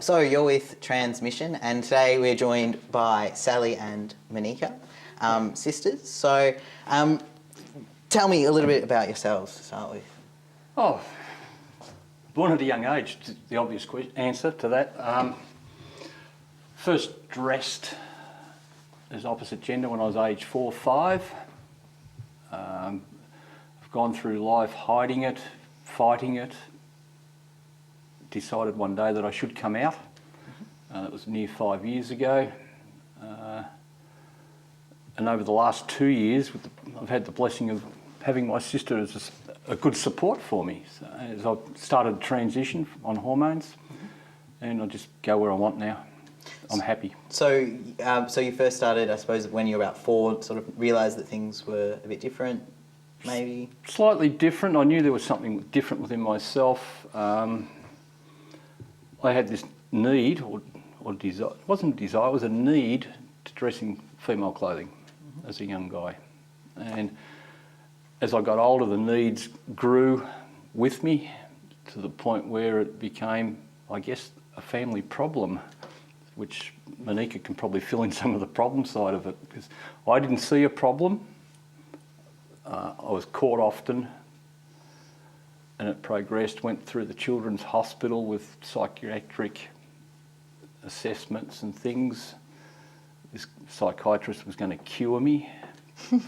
So you're with Transmission, and today we're joined by Sally and Manika, sisters. So tell me a little bit about yourselves to start with. Oh, born at a young age, the obvious answer to that. First dressed as opposite gender when I was age 4 or 5. I've gone through life hiding it, fighting it. Decided one day that I should come out. That was near 5 years ago. And over the last 2 years, I've had the blessing of having my sister as a good support for me. So as I've started to transition on hormones, and I just go where I want now. I'm happy. So you first started, I suppose, when you were about 4, sort of realised that things were a bit different, maybe? Slightly different. I knew there was something different within myself. I had this need, or desire, it wasn't a desire, it was a need to dress in female clothing as a young guy. And as I got older, the needs grew with me to the point where it became, I guess, a family problem, which Manika can probably fill in some of the problem side of it, because I didn't see a problem. I was caught often, and it progressed, went through the children's hospital with psychiatric assessments and things. This psychiatrist was going to cure me. How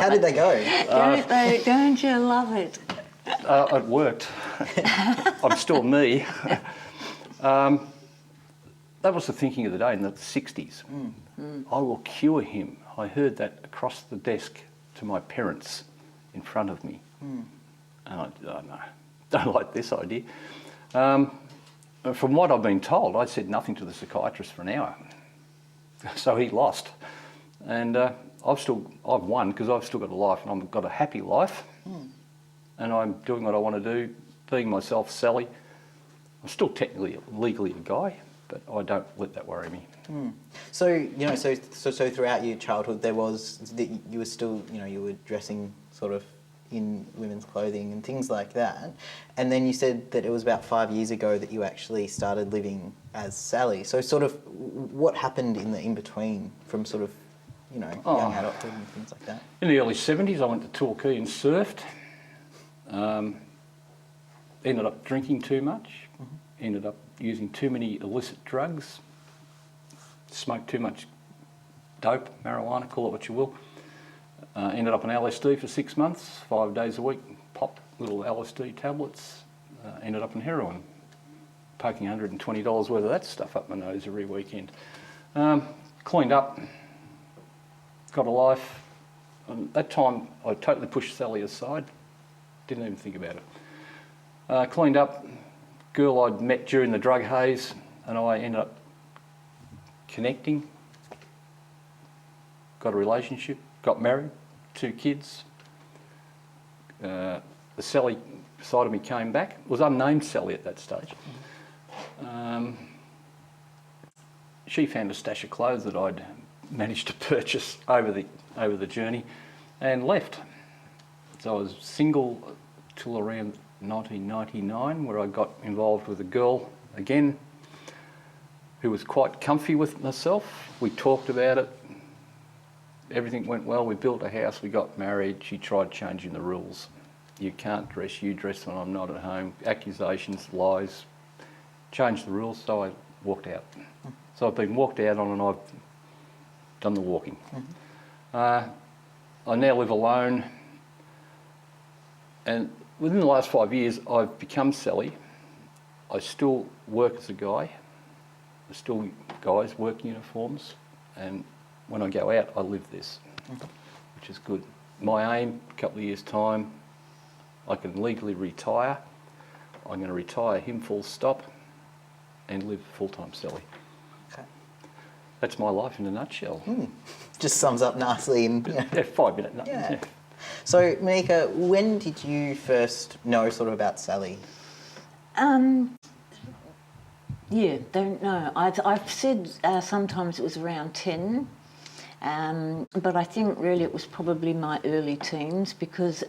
did they go? Don't you love it? It worked. I'm still me. That was the thinking of the day in the 60s. I will cure him. I heard that across the desk to my parents in front of me. And I don't like this idea. From what I've been told, I said nothing to the psychiatrist for an hour. So he lost. And I've won because I've still got a life, and I've got a happy life. And I'm doing what I want to do, being myself, Sally. I'm still technically, legally a guy, but I don't let that worry me. So, so throughout your childhood, you were still, you were dressing sort of in women's clothing and things like that. And then you said that it was about 5 years ago that you actually started living as Sally. So sort of what happened in between from sort of, young adulthood and things like that? In the early 70s, I went to Torquay and surfed. Ended up drinking too much. Ended up using too many illicit drugs. Smoked too much dope, marijuana, call it what you will. Ended up on LSD for 6 months, 5 days a week, popped little LSD tablets. Ended up on heroin, poking $120 worth of that stuff up my nose every weekend. Cleaned up, got a life. And at that time, I totally pushed Sally aside, didn't even think about it. Cleaned up, girl I'd met during the drug haze, and I ended up connecting, got a relationship, got married, 2 kids. The Sally side of me came back. It was unnamed Sally at that stage. She found a stash of clothes that I'd managed to purchase over the journey and left. So I was single till around 1999, where I got involved with a girl again who was quite comfy with myself. We talked about it. Everything went well. We built a house, we got married. She tried changing the rules. You can't dress, you dress when I'm not at home. Accusations, lies. Changed the rules, so I walked out. So I've been walked out on, and I've done the walking. I now live alone, and within the last 5 years, I've become Sally. I still work as a guy. There's still guys work uniforms, and when I go out, I live this, which is good. My aim, a couple of years' time, I can legally retire. I'm going to retire him full stop and live full-time Sally. Okay. That's my life in a nutshell. Just sums up nicely in... 5 minute nutshell. Yeah. So, Manika, when did you first know sort of about Sally? Don't know. I've said sometimes it was around 10, but I think really it was probably my early teens, because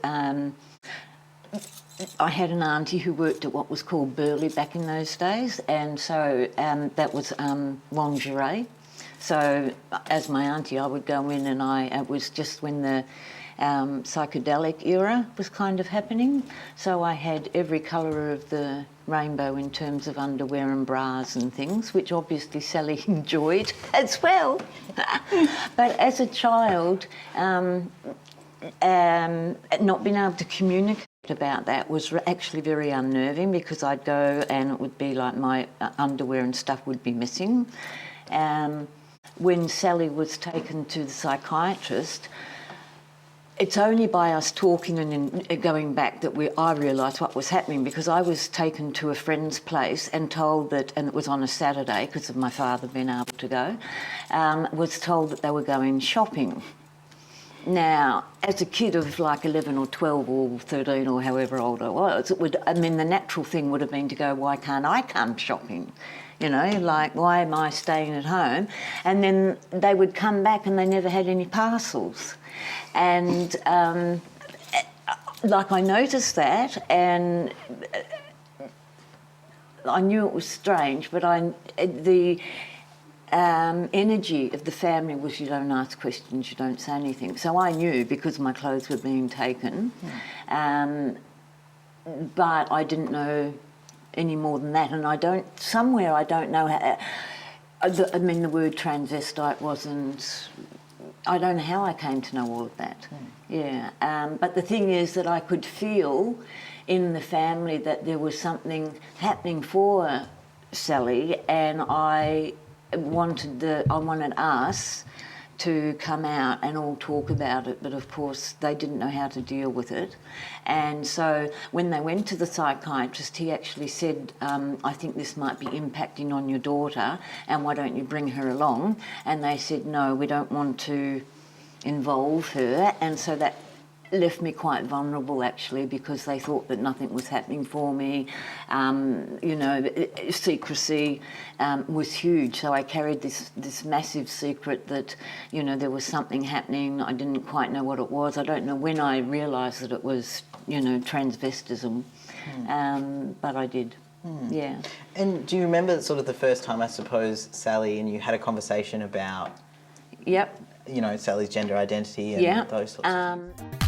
I had an auntie who worked at what was called Burley back in those days, and so that was lingerie. So as my auntie, I would go in, and it was just when the psychedelic era was kind of happening. So I had every colour of the rainbow in terms of underwear and bras and things, which obviously Sally enjoyed as well. But as a child, not being able to communicate about that was actually very unnerving, because I'd go and it would be like my underwear and stuff would be missing. When Sally was taken to the psychiatrist, it's only by us talking and going back that I realised what was happening, because I was taken to a friend's place and told that, and it was on a Saturday because of my father being able to go, was told that they were going shopping. Now, as a kid of like 11 or 12 or 13 or however old I was, the natural thing would have been to go, why can't I come shopping? You know, like, why am I staying at home? And then they would come back and they never had any parcels. And, I noticed that, and I knew it was strange, but the energy of the family was, you don't ask questions, you don't say anything. So I knew, because my clothes were being taken, but I didn't know any more than that. And I don't know how, the word transvestite wasn't, I don't know how I came to know all of that. Yeah, but the thing is that I could feel in the family that there was something happening for Sally, and I wanted us to come out and all talk about it, but of course they didn't know how to deal with it. And so when they went to the psychiatrist, he actually said, I think this might be impacting on your daughter, and why don't you bring her along? And they said, no, we don't want to involve her. And so that left me quite vulnerable, actually, because they thought that nothing was happening for me. Secrecy was huge, so I carried this massive secret that, there was something happening. I didn't quite know what it was. I don't know when I realised that it was, transvestism, but I did. Yeah. And do you remember sort of the first time, I suppose, Sally and you had a conversation about, Yep. Sally's gender identity and those sorts of things?